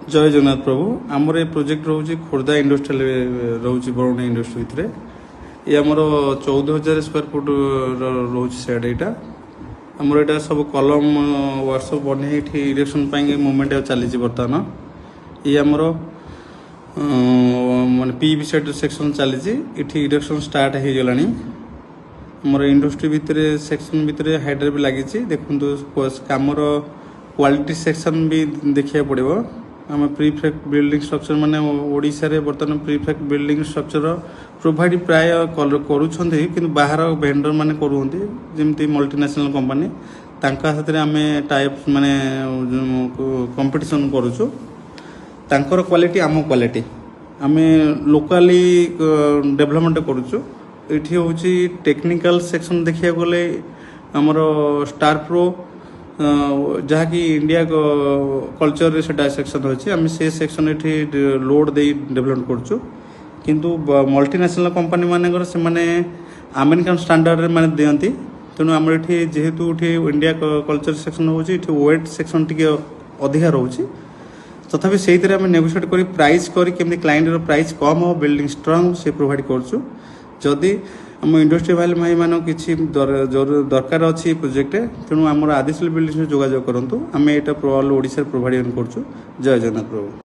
जय जगन्नाथ प्रभु आमर ये प्रोजेक्ट रोचे खोर्धा इंडस्ट्रियल रोचे बरुणा इंडस्ट्री भितर ये आमर 14,000 स्क्वायर फुट रोचे सेड यहाँ आमर यहाँ सब कलम वर्कशॉप बने इलेक्शन मुवमेंट चली बर्तमान ये आमर मान पीवी सेट सेक्शन चली इलेक्शन स्टार्ट हो गला आमर इंडस्ट्री भितर सेक्शन भितर हाइड्रा भी लगी देखो कमर क्वालिटी सेक्शन भी देखा पड़ो आम प्रीफेक्ट बिल्डिंग स्ट्रक्चर माने ओडिशा रे बर्तमान प्रीफेक्ट बिल्डिंग स्ट्रक्चर प्रोवाइड प्राय करूछंती किंतु बाहर वेंडर माने करूहंती जेमती मल्टीनेशनल कंपनी तांका साथे आमे टाइप माने कंपटीशन करूछु तांकर क्वालिटी आम क्वालिटी आमे लोकली डेवलपमेंट करूछु एठी होची टेक्निकल सेक्शन देखिया गले हमर स्टार प्रो जहाँकि इंडिया कल्चर से सेक्शन अच्छे आम से सेक्शन ये लोड दे डेवलप करूँ किंतु मल्टीनेशनल कंपनी मानकर से अमेरिकन स्टैंडर्ड माने दियंती तेणु आम ये जेहेतु इंडिया कल्चर सेक्शन होची वेट सेक्शन टी अधिका रोचे तथापि से नेगोशिएट कर प्राइस कमी क्लाइंट प्राइस कम हो बिल्डिंग स्ट्रांग से प्रोवाइड करूँ जदि आम इंडस्ट्री भाई मान किसी दरकार अच्छी प्रोजेक्ट तेणु आम आदिशल बिल्डिंग जोगाजोग करूँ आम यहाँ ऑल ओडिशा प्रोवाइड करूँ जय जगन्नाथ प्रभु।